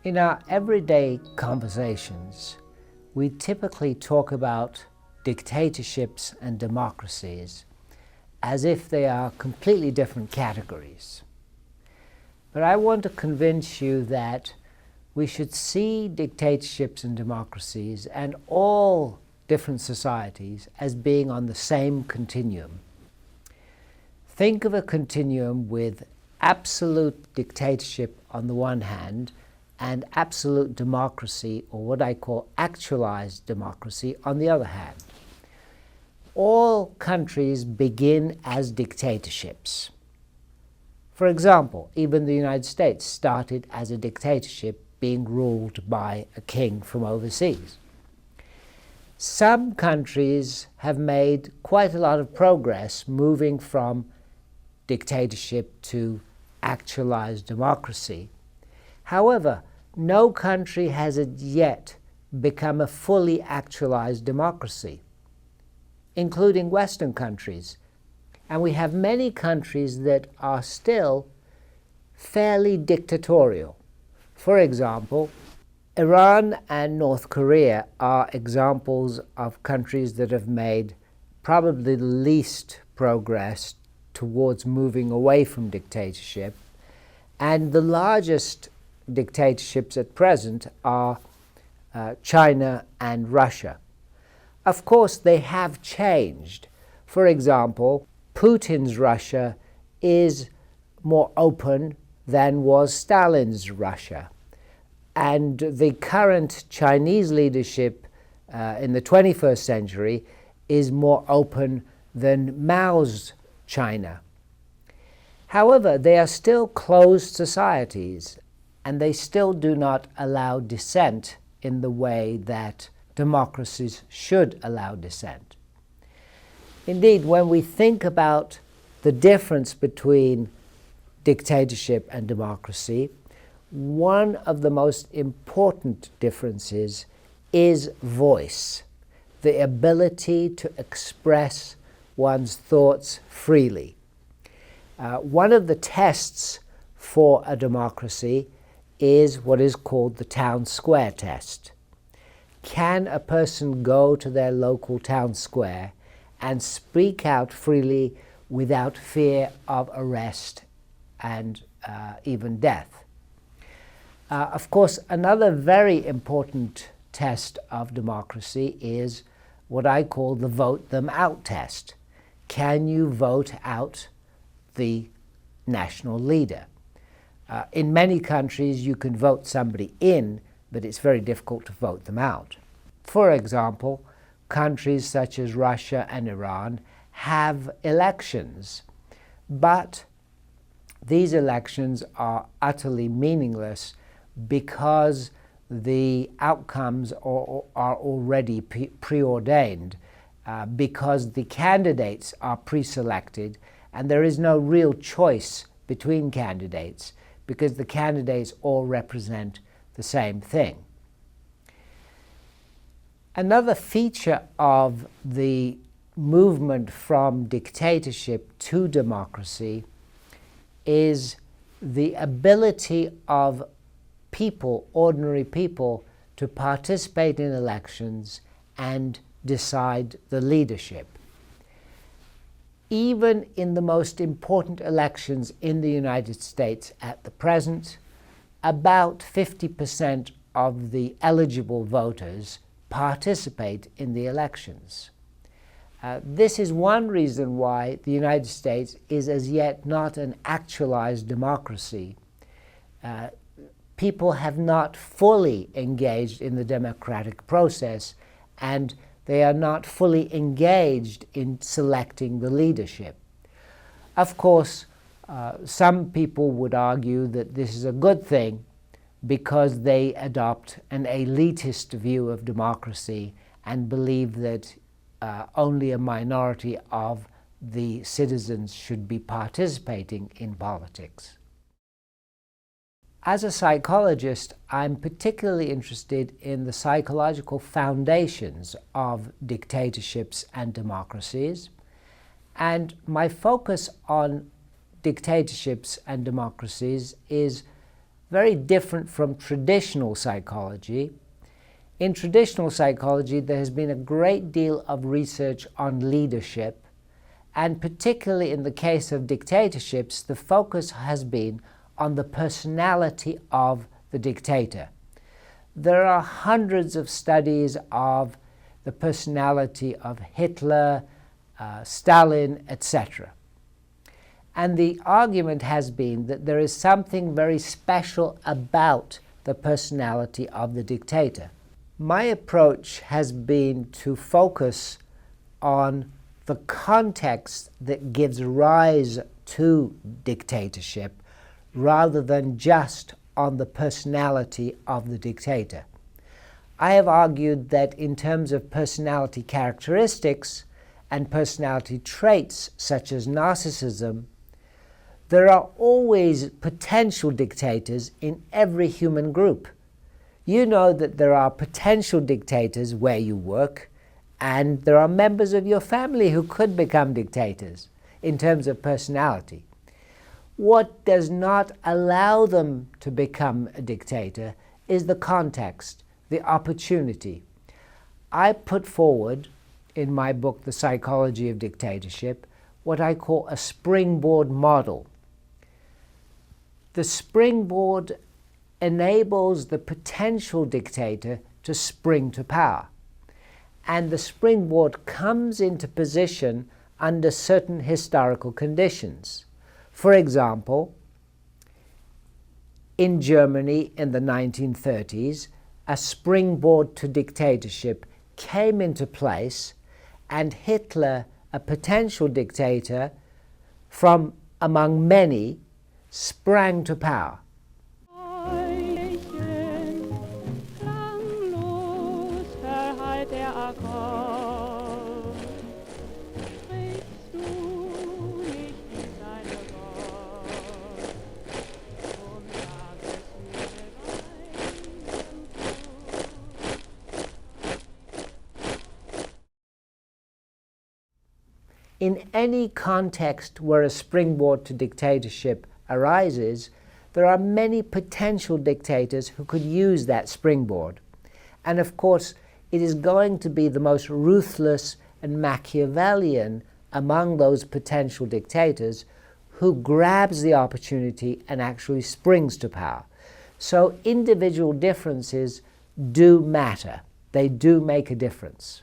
In our everyday conversations, we typically talk about dictatorships and democracies as if they are completely different categories. But I want to convince you that we should see dictatorships and democracies and all different societies as being on the same continuum. Think of a continuum with absolute dictatorship on the one hand and absolute democracy, or what I call actualized democracy, on the other hand. All countries begin as dictatorships. For example, even the United States started as a dictatorship, being ruled by a king from overseas. Some countries have made quite a lot of progress moving from dictatorship to actualized democracy. However, no country has as yet become a fully actualized democracy, including Western countries. And we have many countries that are still fairly dictatorial. For example, Iran and North Korea are examples of countries that have made probably the least progress towards moving away from dictatorship, and the largest dictatorships at present are China and Russia. Of course, they have changed. For example, Putin's Russia is more open than was Stalin's Russia. And the current Chinese leadership in the 21st century is more open than Mao's China. However, they are still closed societies, and they still do not allow dissent in the way that democracies should allow dissent. Indeed, when we think about the difference between dictatorship and democracy, one of the most important differences is voice, the ability to express one's thoughts freely. One of the tests for a democracy is what is called the town square test. Can a person go to their local town square and speak out freely without fear of arrest and even death? Of course, another very important test of democracy is what I call the vote them out test. Can you vote out the national leader? In many countries, you can vote somebody in, but it's very difficult to vote them out. For example, countries such as Russia and Iran have elections, but these elections are utterly meaningless because the outcomes are already preordained, because the candidates are pre-selected, and there is no real choice between candidates, because the candidates all represent the same thing. Another feature of the movement from dictatorship to democracy is the ability of people, ordinary people, to participate in elections and decide the leadership. Even in the most important elections in the United States at the present, about 50% of the eligible voters participate in the elections. This is one reason why the United States is as yet not an actualized democracy. People have not fully engaged in the democratic process, and they are not fully engaged in selecting the leadership. Of course, some people would argue that this is a good thing because they adopt an elitist view of democracy and believe that only a minority of the citizens should be participating in politics. As a psychologist, I'm particularly interested in the psychological foundations of dictatorships and democracies, and my focus on dictatorships and democracies is very different from traditional psychology. In traditional psychology, there has been a great deal of research on leadership, and particularly in the case of dictatorships, the focus has been on the personality of the dictator. There are hundreds of studies of the personality of Hitler, Stalin, etc. And the argument has been that there is something very special about the personality of the dictator. My approach has been to focus on the context that gives rise to dictatorship rather than just on the personality of the dictator. I have argued that in terms of personality characteristics and personality traits such as narcissism, there are always potential dictators in every human group. You know that there are potential dictators where you work, and there are members of your family who could become dictators in terms of personality. What does not allow them to become a dictator is the context, the opportunity. I put forward in my book, The Psychology of Dictatorship, what I call a springboard model. The springboard enables the potential dictator to spring to power. And the springboard comes into position under certain historical conditions. For example, in Germany in the 1930s, a springboard to dictatorship came into place, and Hitler, a potential dictator from among many, sprang to power. In any context where a springboard to dictatorship arises, there are many potential dictators who could use that springboard. And of course, it is going to be the most ruthless and Machiavellian among those potential dictators who grabs the opportunity and actually springs to power. So individual differences do matter. They do make a difference.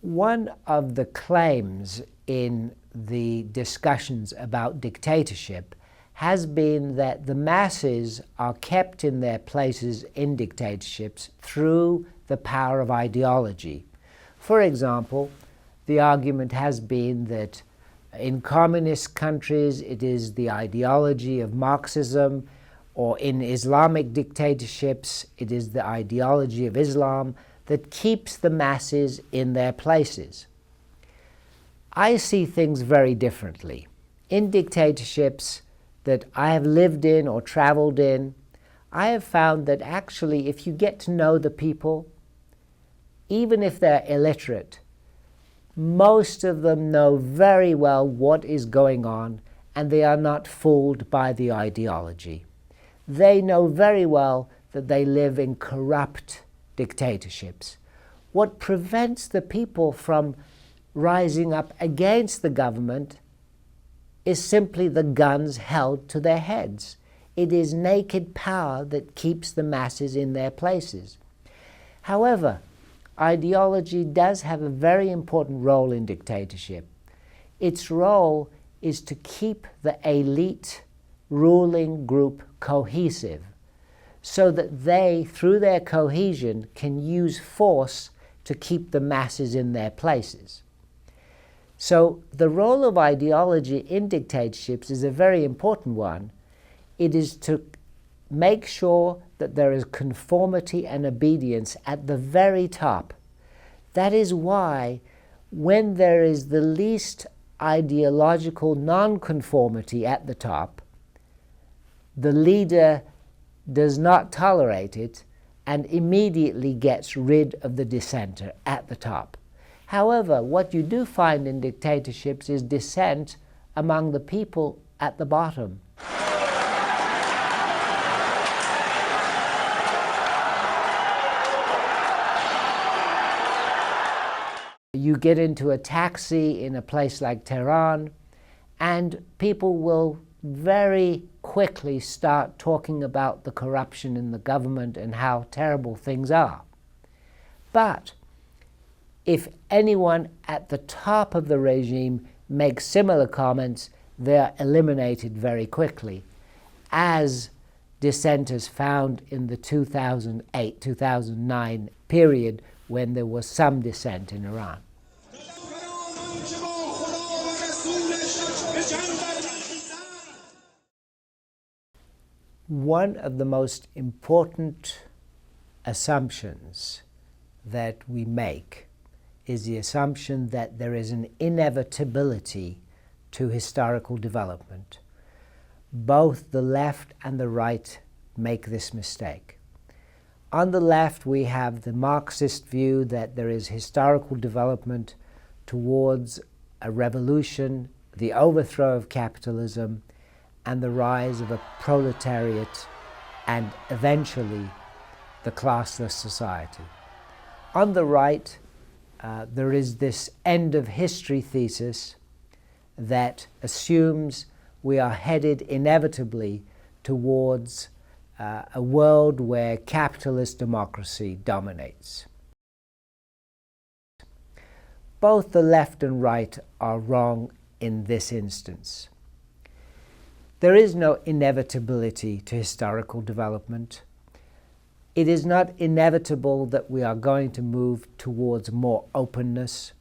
One of the claims in the discussions about dictatorship has been that the masses are kept in their places in dictatorships through the power of ideology. For example, the argument has been that in communist countries it is the ideology of Marxism, or in Islamic dictatorships it is the ideology of Islam that keeps the masses in their places. I see things very differently. In dictatorships that I have lived in or traveled in, I have found that actually if you get to know the people, even if they're illiterate, most of them know very well what is going on, and they are not fooled by the ideology. They know very well that they live in corrupt dictatorships. What prevents the people from rising up against the government is simply the guns held to their heads. It is naked power that keeps the masses in their places. However, ideology does have a very important role in dictatorship. Its role is to keep the elite ruling group cohesive, so that they, through their cohesion, can use force to keep the masses in their places. So the role of ideology in dictatorships is a very important one. It is to make sure that there is conformity and obedience at the very top. That is why when there is the least ideological nonconformity at the top, the leader does not tolerate it and immediately gets rid of the dissenter at the top. However, what you do find in dictatorships is dissent among the people at the bottom. You get into a taxi in a place like Tehran, and people will very quickly start talking about the corruption in the government and how terrible things are. But if anyone at the top of the regime makes similar comments, they're eliminated very quickly, as dissenters found in the 2008-2009 period when there was some dissent in Iran. One of the most important assumptions that we make is the assumption that there is an inevitability to historical development. Both the left and the right make this mistake. On the left, we have the Marxist view that there is historical development towards a revolution, the overthrow of capitalism, and the rise of a proletariat, and eventually the classless society. On the right, there is this end of history thesis that assumes we are headed inevitably towards a world where capitalist democracy dominates. Both the left and right are wrong in this instance. There is no inevitability to historical development. It is not inevitable that we are going to move towards more openness.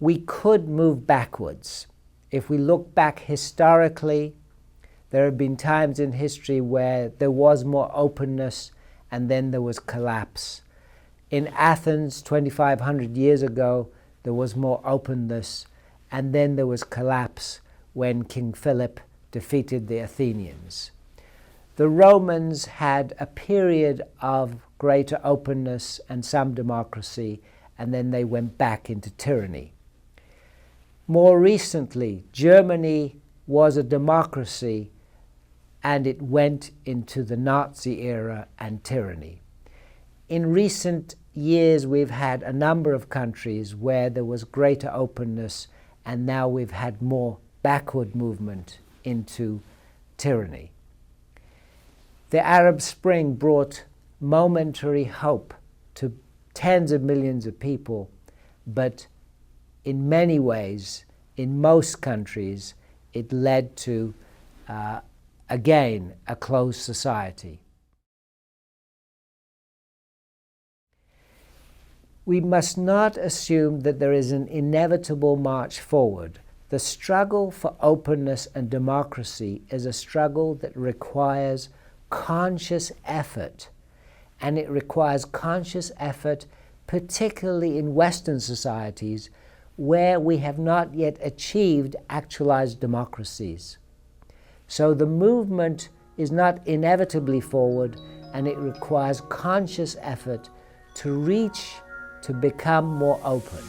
We could move backwards. If we look back historically, there have been times in history where there was more openness and then there was collapse. In Athens, 2,500 years ago, there was more openness and then there was collapse when King Philip defeated the Athenians. The Romans had a period of greater openness and some democracy, and then they went back into tyranny. More recently, Germany was a democracy and it went into the Nazi era and tyranny. In recent years, we've had a number of countries where there was greater openness, and now we've had more backward movement into tyranny. The Arab Spring brought momentary hope to tens of millions of people, but in many ways, in most countries, it led to, again, a closed society. We must not assume that there is an inevitable march forward. The struggle for openness and democracy is a struggle that requires conscious effort, and it requires conscious effort particularly in Western societies where we have not yet achieved actualized democracies. So the movement is not inevitably forward, and it requires conscious effort to reach, to become more open.